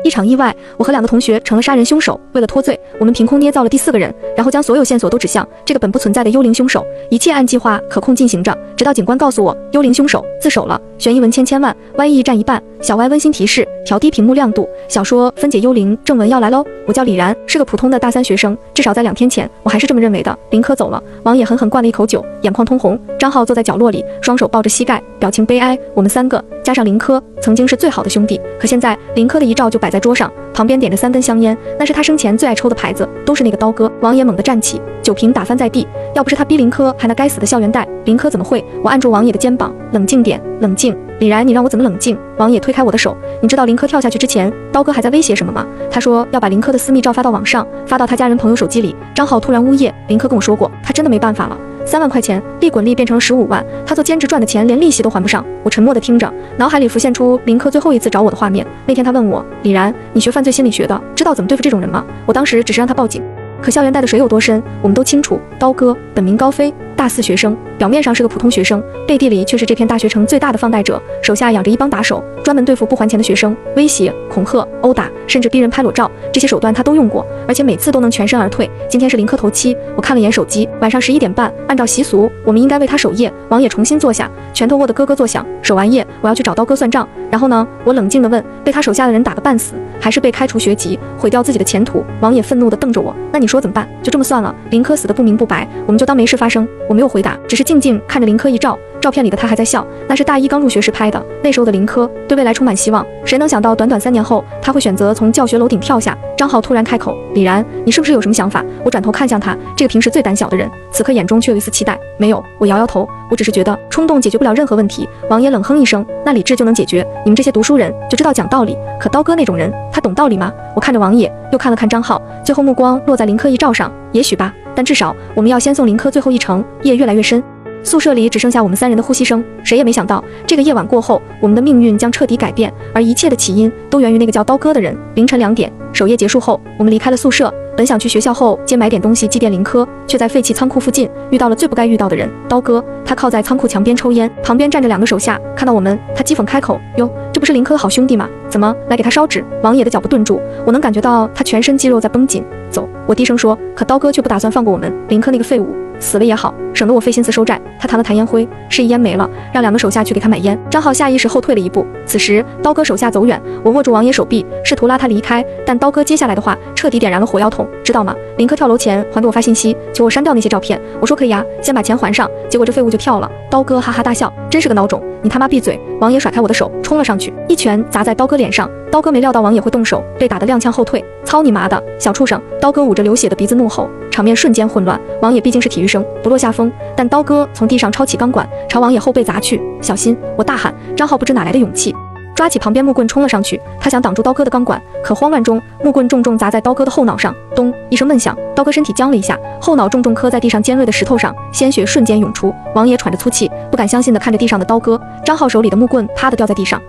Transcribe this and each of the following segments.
一场意外，我和2个同学成了杀人凶手。为了脱罪，我们凭空捏造了第4个人，然后将所有线索都指向这个本不存在的幽灵凶手。一切按计划可控进行着，直到警官告诉我幽灵凶手自首了。悬疑文千万，Y意占一半。小 Y 温馨提示：调低屏幕亮度。小说分解幽灵正文要来喽！我叫李然，是个普通的大3学生，至少在2天前，我还是这么认为的。林科走了，王野狠狠灌了一口酒，眼眶通红。张浩坐在角落里，双手抱着膝盖，表情悲哀。我们3个加上林科，曾经是最好的兄弟，可现在林科的遗照就摆在桌上，旁边点着3根香烟，那是他生前最爱抽的牌子，都是那个刀哥。王野猛地站起，酒瓶打翻在地。要不是他逼林科还那该死的校园贷，林科怎么会？我按住王野的肩膀，冷静点，冷静。李然，你让我怎么冷静？王野推开我的手。你知道林科跳下去之前，刀哥还在威胁什么吗？他说要把林科的私密照发到网上，发到他家人朋友手机里。张浩突然呜咽，林科跟我说过，他真的没办法了。3万块钱，利滚利变成了15万，他做兼职赚的钱连利息都还不上。我沉默地听着，脑海里浮现出林科最后一次找我的画面。那天他问我，李然，你学犯罪心理学的，知道怎么对付这种人吗？我当时只是让他报警。可校园贷的水有多深，我们都清楚。刀哥本名高飞，大4学生，表面上是个普通学生，背地里却是这片大学城最大的放贷者，手下养着一帮打手，专门对付不还钱的学生，威胁、恐吓、殴打，甚至逼人拍裸照，这些手段他都用过，而且每次都能全身而退。今天是林科头七，我看了眼手机，晚上11点半，按照习俗，我们应该为他守夜。王野重新坐下，拳头握得咯咯作响。守完夜，我要去找刀哥算账。然后呢？我冷静地问，被他手下的人打个半死，还是被开除学籍，毁掉自己的前途？王野愤怒地瞪着我，那你说怎么办？就这么算了？林科死得不明不白，我们就当没事发生。我没有回答，只是静静看着林科遗照，照片里的他还在笑，那是大1刚入学时拍的。那时候的林科对未来充满希望，谁能想到短短3年后，他会选择从教学楼顶跳下？张浩突然开口，李然，你是不是有什么想法？我转头看向他，这个平时最胆小的人，此刻眼中却有一丝期待。没有，我摇摇头，我只是觉得冲动解决不了任何问题。王爷冷哼一声，那理智就能解决？你们这些读书人就知道讲道理，可刀哥那种人，他懂道理吗？我看着王爷，又看了看张浩，最后目光落在林科遗照上。也许吧，但至少我们要先送林科最后一程。夜越来越深，宿舍里只剩下我们3人的呼吸声。谁也没想到，这个夜晚过后，我们的命运将彻底改变，而一切的起因都源于那个叫刀哥的人。凌晨2点，守夜结束后，我们离开了宿舍，本想去学校后街买点东西祭奠林科，却在废弃仓库附近遇到了最不该遇到的人，刀哥。他靠在仓库墙边抽烟，旁边站着2个手下，看到我们，他讥讽开口，哟，这不是林科的好兄弟吗？怎么来给他烧纸？王野的脚步顿住，我能感觉到他全身肌肉在绷紧。走，我低声说，可刀哥却不打算放过我们。林科那个废物死了也好，省得我费心思收债。他弹了弹烟灰，示意烟没了，让2个手下去给他买烟。张浩下意识后退了一步。此时刀哥手下走远，我握住王爷手臂，试图拉他离开，但刀哥接下来的话彻底点燃了火药桶，知道吗？林科跳楼前还给我发信息，求我删掉那些照片。我说可以啊，先把钱还上。结果这废物就跳了。刀哥哈哈大笑，真是个孬种，你他妈闭嘴！王爷甩开我的手，冲了上去，一拳砸在刀哥脸上。刀哥没料到王爷会动手，被打得踉跄后退。操你妈的，小畜生！刀哥捂着流血的鼻子怒吼，场面瞬间混乱。王爷毕竟是体育生，不落下风，但刀哥从地上抄起钢管，朝王爷后背砸去。小心！我大喊。张浩不知哪来的勇气，抓起旁边木棍冲了上去，他想挡住刀哥的钢管，可慌乱中木棍重重砸在刀哥的后脑上，咚一声闷响，刀哥身体僵了一下，后脑重重磕在地上尖锐的石头上，鲜血瞬间涌出。王爷喘着粗气，不敢相信地看着地上的刀哥。张浩手里的木棍啪地掉在地上，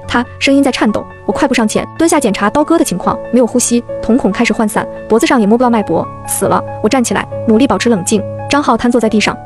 他声音在颤抖。我快步上前，蹲下检查刀哥的情况，没有呼吸，瞳孔开始涣散，脖子上也摸不到脉搏，死了。我站起来，努力保持冷静。张浩瘫坐在地上，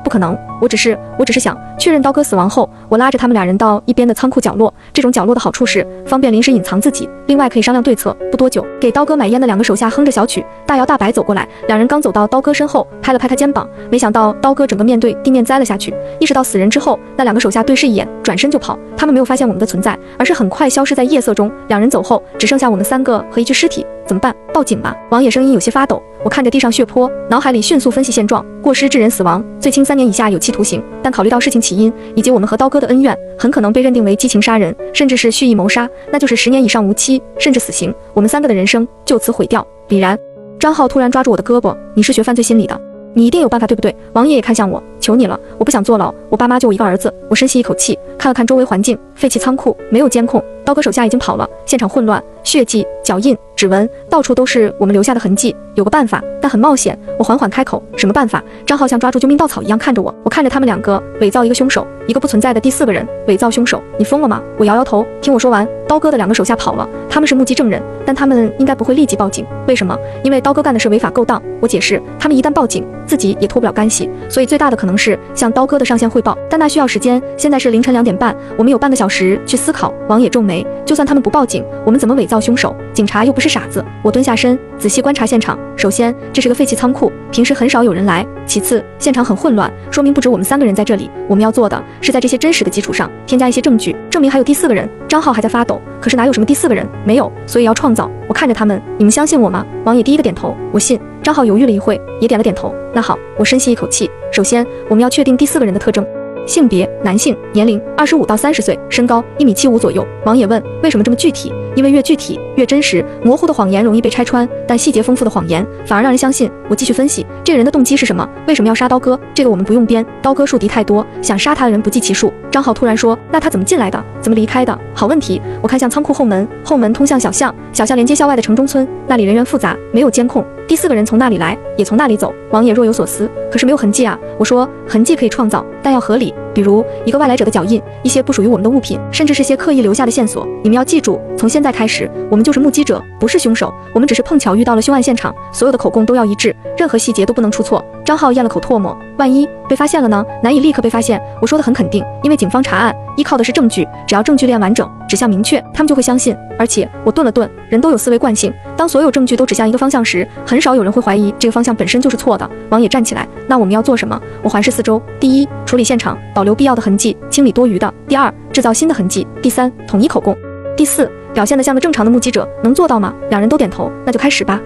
不可能，我只是想确认刀哥死亡后，我拉着他们2人到一边的仓库角落。这种角落的好处是方便临时隐藏自己，另外可以商量对策。不多久，给刀哥买烟的2个手下哼着小曲，大摇大摆走过来，2人刚走到刀哥身后，拍了拍他肩膀，没想到刀哥整个面对地面栽了下去。意识到死人之后，那2个手下对视一眼，转身就跑。他们没有发现我们的存在，而是很快消失在夜色中。2人走后，只剩下我们3个和一具尸体。怎么办？报警吧！王野声音有些发抖。我看着地上血泊，脑海里迅速分析现状：过失致人死亡，最轻3年以下有期徒刑。但考虑到事情起因以及我们和刀哥的恩怨，很可能被认定为激情杀人，甚至是蓄意谋杀，那就是10年以上无期，甚至死刑。我们3个的人生就此毁掉。李然，张浩突然抓住我的胳膊，你是学犯罪心理的，你一定有办法，对不对？王爷也看向我，求你了，我不想坐牢，我爸妈就我一个儿子。我深吸一口气，看了看周围环境，废弃仓库，没有监控，刀哥手下已经跑了，现场混乱，血迹、脚印、指纹，到处都是我们留下的痕迹。有个办法，但很冒险。我缓缓开口，什么办法？张浩像抓住救命稻草一样看着我，我看着他们2个伪造一个凶手，一个不存在的第4个人，伪造凶手，你疯了吗？我摇摇头，听我说完。刀哥的2个手下跑了，他们是目击证人，但他们应该不会立即报警。为什么？因为刀哥干的是违法勾当。我解释，他们一旦报警，自己也脱不了干系，所以最大的可能是向刀哥的上线汇报，但那需要时间。现在是凌晨2点半，我们有半个小时去思考。王野皱眉。眉，就算他们不报警，我们怎么伪造凶手？警察又不是傻子。我蹲下身，仔细观察现场。首先，这是个废弃仓库，平时很少有人来。其次，现场很混乱，说明不止我们3个人在这里。我们要做的是在这些真实的基础上添加一些证据，证明还有第4个人。张浩还在发抖，可是哪有什么第4个人？没有，所以要创造。我看着他们，你们相信我吗？王野第一个点头，我信。张浩犹豫了一会，也点了点头。那好，我深吸一口气。首先，我们要确定第4个人的特征。性别男性，年龄25到30岁，身高1.75米左右。王野问，为什么这么具体？因为越具体越真实，模糊的谎言容易被拆穿，但细节丰富的谎言反而让人相信。我继续分析，这个人的动机是什么？为什么要杀刀哥？这个我们不用编，刀哥树敌太多，想杀他的人不计其数。张浩突然说，那他怎么进来的？怎么离开的？好问题。我看向仓库后门，后门通向小巷，小巷连接校外的城中村，那里人员复杂，没有监控。第4个人从那里来，也从那里走。王野若有所思，可是没有痕迹啊。我说，痕迹可以创造，但要合理，比如一个外来者的脚印，一些不属于我们的物品，甚至是些刻意留下的线索。你们要记住，从现在开始，我们就是目击者，不是凶手，我们只是碰巧遇到了凶案现场，所有的口供都要一致，任何细节都不能出错。张浩咽了口唾沫，万一被发现了呢？难以立刻被发现。我说的很肯定，因为警方查案依靠的是证据，只要证据链完整，指向明确，他们就会相信。而且我顿了顿，人都有思维惯性，当所有证据都指向一个方向时，很少有人会怀疑这个方向本身就是错的。王野站起来，那我们要做什么？我环视四周，第一，处理现场，保留必要的痕迹，清理多余的；第二，制造新的痕迹；第三，统一口供；第四，表现得像个正常的目击者，能做到吗？两人都点头，那就开始吧。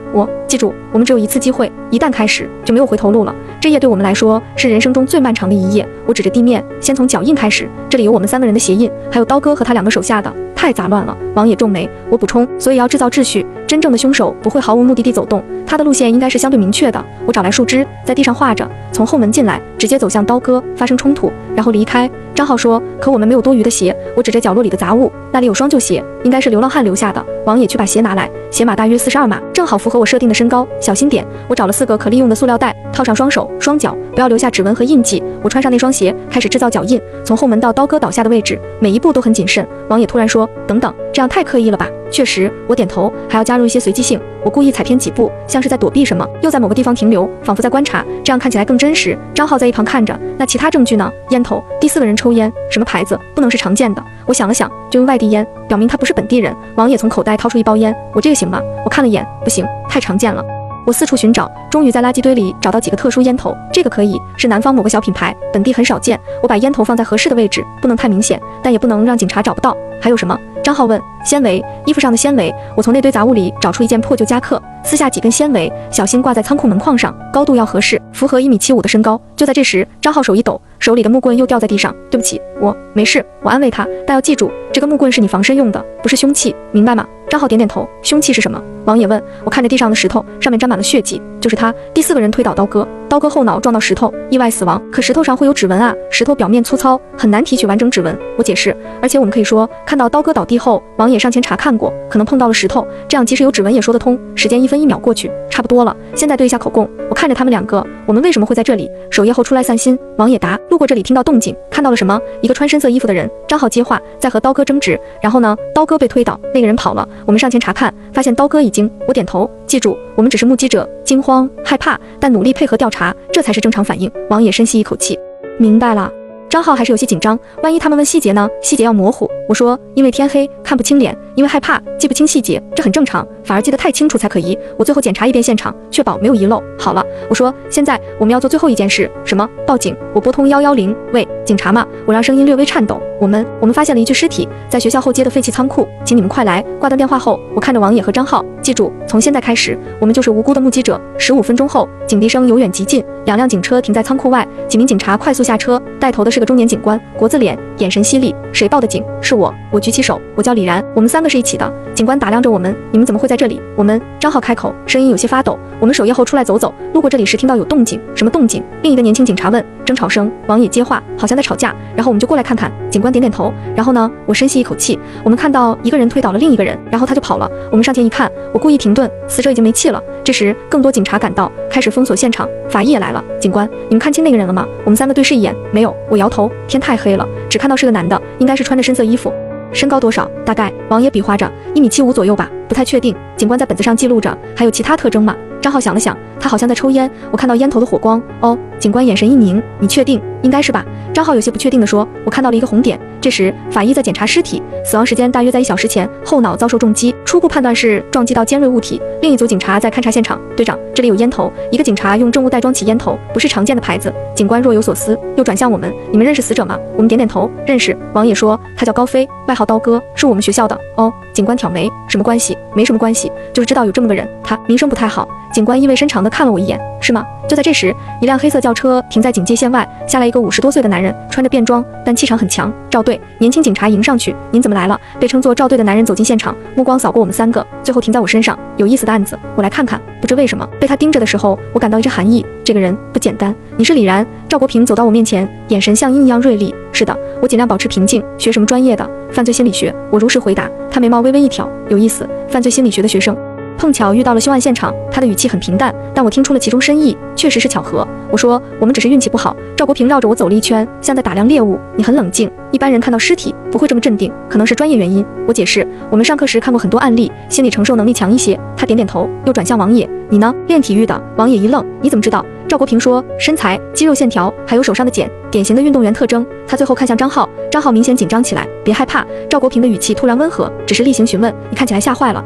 记住，我们只有一次机会，一旦开始就没有回头路了。这页对我们来说是人生中最漫长的一页。我指着地面，先从脚印开始，这里有我们3个人的鞋印，还有刀哥和他2个手下的，太杂乱了。王野皱眉，我补充，所以要制造秩序。真正的凶手不会毫无目的地走动，他的路线应该是相对明确的。我找来树枝，在地上画着，从后门进来，直接走向刀哥，发生冲突，然后离开。张浩说，可我们没有多余的鞋。我指着角落里的杂物，那里有双旧鞋，应该是流浪汉留下的。王野去把鞋拿来，鞋码大约42码，正好符合我设定的身高。小心点，我找了4个可利用的塑料袋，套上双手双脚，不要留下指纹和印记。我穿上那双鞋，开始制造脚印，从后门到刀哥倒下的位置，每一步都很谨慎。王野突然说，等等，这样太刻意了吧？确实，我点头，还要加入一些随机性。我故意踩偏几步，像是在躲避什么，又在某个地方停留，仿佛在观察，这样看起来更真实。张浩在一旁看着，那其他证据呢？烟头，第4个人抽烟，什么牌子？不能是常见的。我想了想，就用外地烟，表明他不是本地人。王野从口袋掏出一包烟，我这个行吗？我看了眼，不行，太常见了。我四处寻找，终于在垃圾堆里找到几个特殊烟头，这个可以，是南方某个小品牌，本地很少见。我把烟头放在合适的位置，不能太明显，但也不能让警察找不到。还有什么？张浩问。纤维，衣服上的纤维。我从那堆杂物里找出一件破旧夹克，撕下几根纤维，小心挂在仓库门框上，高度要合适，符合1.75米的身高。就在这时，张浩手一抖，手里的木棍又掉在地上。对不起，我没事。我安慰他，但要记住，这个木棍是你防身用的，不是凶器，明白吗？张浩点点头。凶器是什么？王野问。我看着地上的石头，上面沾满了血迹，就是他。第4个人推倒刀哥，刀哥后脑撞到石头，意外死亡。可石头上会有指纹啊，石头表面粗糙，很难提取完整指纹。我解释，而且我们可以说，看到刀哥倒地后，王野上前查看过，可能碰到了石头，这样即使有指纹也说得通。时间1分1秒过去，差不多了，现在对一下口供。我看着他们2个，我们为什么会在这里？守夜后出来散心。王野答，路过这里听到动静，看到了什么？一个穿深色衣服的人。张浩接话，在和刀哥争执，然后呢？刀哥被推倒，那个人跑了，我们上前查看，发现刀哥已经……我点头，记住，我们只是目击者，惊慌害怕，但努力配合调查，这才是正常反应。王野深吸一口气，明白了。张浩还是有些紧张，万一他们问细节呢？细节要模糊。我说，因为天黑看不清脸，因为害怕记不清细节，这很正常，反而记得太清楚才可疑。我最后检查一遍现场，确保没有遗漏。好了，我说，现在我们要做最后一件事，什么？报警。我拨通110，喂，警察吗？我让声音略微颤抖。我们发现了一具尸体，在学校后街的废弃仓库，请你们快来。挂断电话后，我看着王野和张浩，记住，从现在开始，我们就是无辜的目击者。15分钟后，警笛声由远及近，2辆警车停在仓库外，几名警察快速下车，带头的是个中年警官，国字脸，眼神犀利。谁报的警？是我。我举起手，我叫李然，我们3个是一起的。警官打量着我们，你们怎么会在这里？我们，张浩开口，声音有些发抖。我们守夜后出来走走，路过这里时听到有动静。什么动静？另一个年轻警察问。争吵声。王野接话，好像在吵架。然后我们就过来看看。警官点点头。然后呢？我深吸一口气。我们看到一个人推倒了另一个人，然后他就跑了。我们上前一看，我故意停顿，死者已经没气了。这时，更多警察赶到，开始封锁现场。法医也来了。警官，你们看清那个人了吗？我们3个对视一眼，没有。我摇头，天太黑了，只看到是个男的，应该是穿着深色衣服。身高多少？大概。王野比划着1.75米左右吧，不太确定。警官在本子上记录着，还有其他特征吗？张浩想了想，他好像在抽烟，我看到烟头的火光。哦，警官眼神一凝，你确定？应该是吧？张浩有些不确定地说，我看到了一个红点。这时法医在检查尸体，死亡时间大约在1小时前，后脑遭受重击，初步判断是撞击到尖锐物体。另一组警察在勘察现场，队长，这里有烟头。一个警察用证物袋装起烟头，不是常见的牌子。警官若有所思，又转向我们，你们认识死者吗？我们点点头，认识。王野说，他叫高飞，外号刀哥，是我们学校的。哦，警官挑眉，什么关系？没什么关系，就是知道有这么个人，他名声不太好。警官意味深长地看了我一眼，是吗？就在这时，一辆黑色轿车停在警戒线外，下来一个50多岁的男人，穿着便装，但气场很强。赵队，年轻警察迎上去，您怎么来了？被称作赵队的男人走进现场，目光扫过我们3个，最后停在我身上。有意思的案子，我来看看。不知为什么，被他盯着的时候，我感到一阵寒意。这个人不简单。你是李然？赵国平走到我面前，眼神像鹰一样锐利。是的，我尽量保持平静。学什么专业的？犯罪心理学。我如实回答。他眉毛微微一挑，有意思，犯罪心理学的学生。碰巧遇到了凶案现场，他的语气很平淡，但我听出了其中深意，确实是巧合。我说，我们只是运气不好。赵国平绕着我走了一圈，像在打量猎物。你很冷静，一般人看到尸体不会这么镇定，可能是专业原因。我解释，我们上课时看过很多案例，心理承受能力强一些。他点点头，又转向王野，你呢？练体育的。王野一愣，你怎么知道？赵国平说，身材、肌肉线条，还有手上的茧，典型的运动员特征。他最后看向张浩，张浩明显紧张起来，别害怕。赵国平的语气突然温和，只是例行询问，你看起来吓坏了。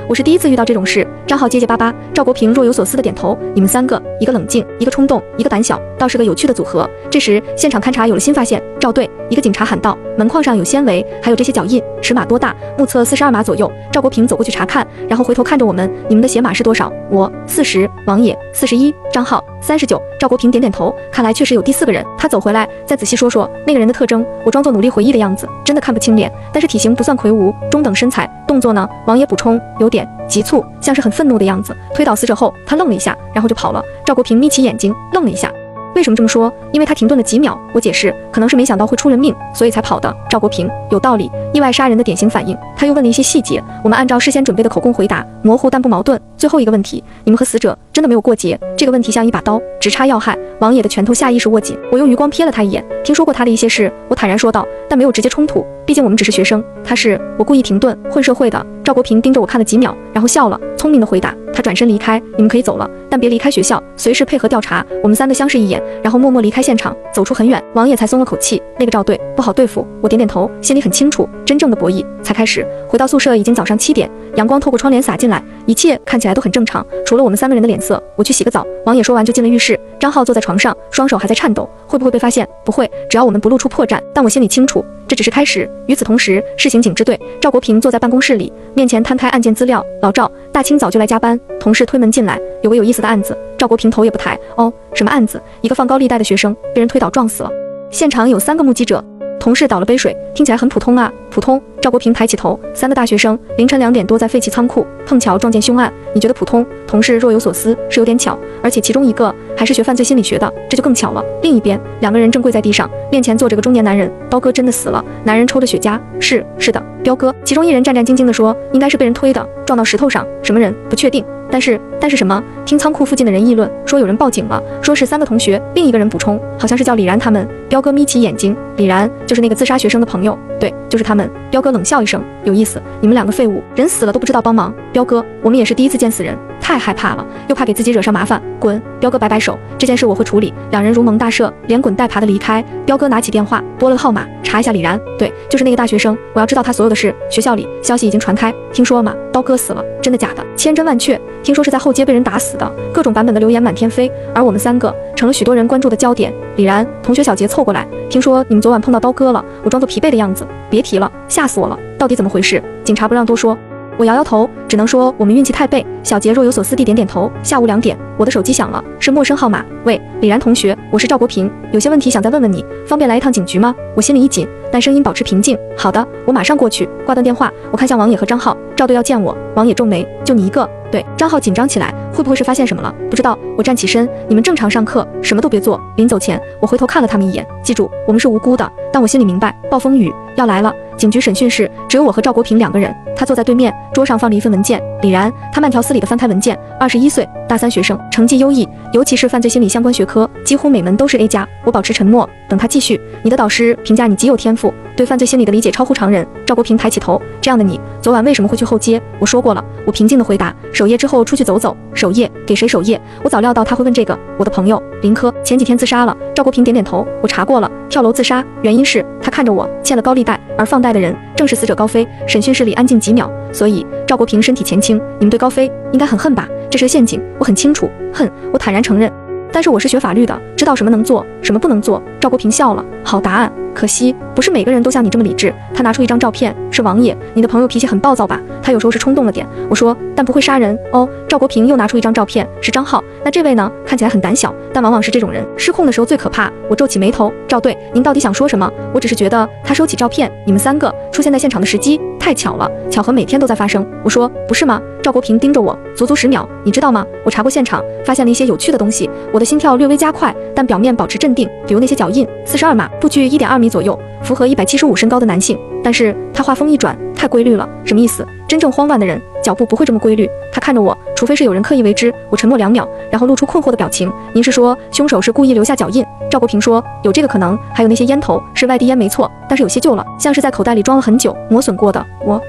我是第一次遇到这种事。张浩结结巴巴，赵国平若有所思的点头。你们3个，一个冷静，一个冲动，一个胆小，倒是个有趣的组合。这时现场勘查有了新发现，赵队，一个警察喊道，门框上有纤维，还有这些脚印，尺码多大？目测42码左右。赵国平走过去查看，然后回头看着我们，你们的鞋码是多少？我40，王野41，张浩39。赵国平点点头，看来确实有第4个人。他走回来，再仔细说说那个人的特征。我装作努力回忆的样子，真的看不清脸，但是体型不算魁梧，中等身材。动作呢？王野补充，有点急促，像是很愤怒的样子。推倒死者后，他愣了一下，然后就跑了。赵国平眯起眼睛，愣了一下。为什么这么说？因为他停顿了几秒。我解释，可能是没想到会出人命，所以才跑的。赵国平，有道理，意外杀人的典型反应。他又问了一些细节，我们按照事先准备的口供回答，模糊但不矛盾。最后一个问题，你们和死者真的没有过节？这个问题像一把刀，直插要害。王野的拳头下意识握紧，我用余光瞥了他一眼，听说过他的一些事，我坦然说道，但没有直接冲突，毕竟我们只是学生。他是，我故意停顿，混社会的。赵国平盯着我看了几秒，然后笑了，聪明的回答。他转身离开，你们可以走了，但别离开学校，随时配合调查。我们3个相视一眼，然后默默离开现场，走出很远。王野才松了口气，那个赵队不好对付。我点点头，心里很清楚，真正的博弈才开始。回到宿舍已经早上7点，阳光透过窗帘洒进来，一切看起来都很正常，除了我们3个人的脸色。我去洗个澡。王野说完就进了浴室。张浩坐在床上，双手还在颤抖，会不会被发现？不会，只要我们不露出破绽。但我心里清楚，这只是开始。与此同时，市刑警支队赵国平坐在办公室里，面前摊开案件资料。老赵，大清早就来加班。同事推门进来，有个有意思的案子。赵国平头也不抬。哦，什么案子？一个放高利贷的学生被人推倒撞死了，现场有3个目击者。同事倒了杯水，听起来很普通啊。普通。赵国平抬起头，3个大学生，凌晨2点多在废弃仓库碰巧撞见凶案，你觉得普通？同事若有所思，是有点巧，而且其中一个还是学犯罪心理学的，这就更巧了。另一边，2个人正跪在地上，面前坐着个中年男人。刀哥真的死了。男人抽着雪茄，是的，彪哥。其中一人战战兢兢地说，应该是被人推的，撞到石头上。什么人？不确定。但是什么？听仓库附近的人议论，说有人报警了，说是3个同学。另一个人补充，好像是叫李然他们。彪哥眯起眼睛，李然就是那个自杀学生的朋友。对，就是他们。彪哥冷笑一声，有意思，你们2个废物，人死了都不知道帮忙。彪哥，我们也是第一次见死人，太害怕了，又怕给自己惹上麻烦，滚。彪哥摆摆手，这件事我会处理。2人如蒙大赦，连滚带爬的离开。彪哥拿起电话拨了号码，查一下李然。对，就是那个大学生，我要知道他所有的事。学校里消息已经传开，听说了吗？刀哥死了，真的假的？千真万确，听说是在后街被人打死的，各种版本的流言满天飞，而我们3个成了许多人关注的焦点。李然同学小杰凑过来，听说你们昨晚碰到刀哥了。我装作疲惫的样子，别提了，吓死我了，到底怎么回事？警察不让多说。我摇摇头，只能说我们运气太背。小杰若有所思地点点头。下午2点，我的手机响了，是陌生号码。喂，李然同学，我是赵国平，有些问题想再问问你，方便来一趟警局吗？我心里一紧，但声音保持平静。好的，我马上过去。挂断电话，我看向王野和张浩。赵队要见我。王野皱眉，就你一个？对。张浩紧张起来，会不会是发现什么了？不知道。我站起身，你们正常上课，什么都别做。临走前，我回头看了他们一眼，记住，我们是无辜的。但我心里明白，暴风雨要来了。警局审讯室只有我和赵国平2个人，他坐在对面，桌上放着一份文件。李然，他慢条斯理地翻开文件，21岁，大3学生，成绩优异，尤其是犯罪心理相关学科，几乎每门都是 A+。我保持沉默，等他继续。你的导师评价你极有天赋，妇，对犯罪心理的理解超乎常人。赵国平抬起头，这样的你，昨晚为什么会去后街？我说过了，我平静地回答，守夜之后出去走走。守夜？给谁守夜？我早料到他会问这个。我的朋友林科前几天自杀了。赵国平点点头，我查过了，跳楼自杀，原因是他看着我欠了高利贷，而放贷的人正是死者高飞。审讯室里安静几秒，所以赵国平身体前倾，你们对高飞应该很恨吧？这是个陷阱，我很清楚，恨，我坦然承认。但是我是学法律的，知道什么能做，什么不能做。赵国平笑了，好答案。可惜不是每个人都像你这么理智。他拿出一张照片，是王爷，你的朋友脾气很暴躁吧？他有时候是冲动了点。我说，但不会杀人哦。赵国平又拿出一张照片，是张浩。那这位呢？看起来很胆小，但往往是这种人，失控的时候最可怕。我皱起眉头，赵队，您到底想说什么？我只是觉得他收起照片，你们3个出现在现场的时机太巧了，巧合每天都在发生。我说，不是吗？赵国平盯着我，足足10秒。你知道吗？我查过现场，发现了一些有趣的东西。我的心跳略微加快，但表面保持镇定，比如那些脚印，42码，步距1.2米左右，符合175身高的男性。但是他话锋一转，太规律了，什么意思？真正慌乱的人脚步不会这么规律。他看着我，除非是有人刻意为之。我沉默2秒，然后露出困惑的表情。您是说凶手是故意留下脚印？赵国平说，有这个可能，还有那些烟头是外地烟没错，但是有些旧了，像是在口袋里装了很久，磨损过的。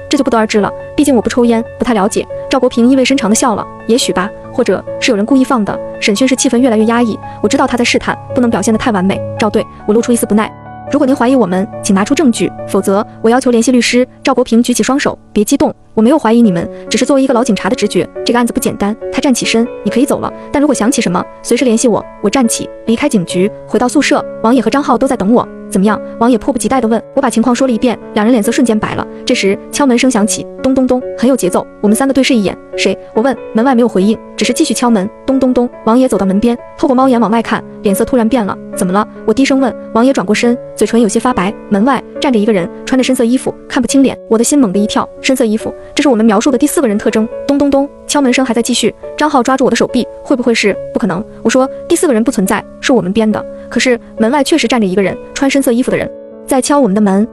这就不得而知了，毕竟我不抽烟，不太了解。赵国平意味深长地笑了，也许吧，或者是有人故意放的。审讯室气氛越来越压抑，我知道他在试探，不能表现得太完美。赵队，我露出一丝不耐。如果您怀疑我们，请拿出证据，否则我要求联系律师。赵国平举起双手，别激动，我没有怀疑你们，只是作为一个老警察的直觉，这个案子不简单。他站起身，你可以走了，但如果想起什么，随时联系我。我站起，离开警局，回到宿舍，王野和张浩都在等我。怎么样？王野迫不及待地问。我把情况说了一遍，两人脸色瞬间白了。这时敲门声响起，咚咚咚，很有节奏。我们3个对视一眼，谁？我问。门外没有回应，只是继续敲门，咚咚咚。王野走到门边，透过猫眼往外看，脸色突然变了。怎么了？我低声问。王野转过身，嘴唇有些发白。门外站着一个人，穿着深色衣服，看不清脸。我的心猛地一跳，深色衣服，这是我们描述的第4个人特征。咚咚咚，敲门声还在继续。张浩抓住我的手臂，会不会是？不可能。我说第4个人不存在，是我们编的。可是门外确实站着一个人，穿深色衣服的人，在敲我们的门。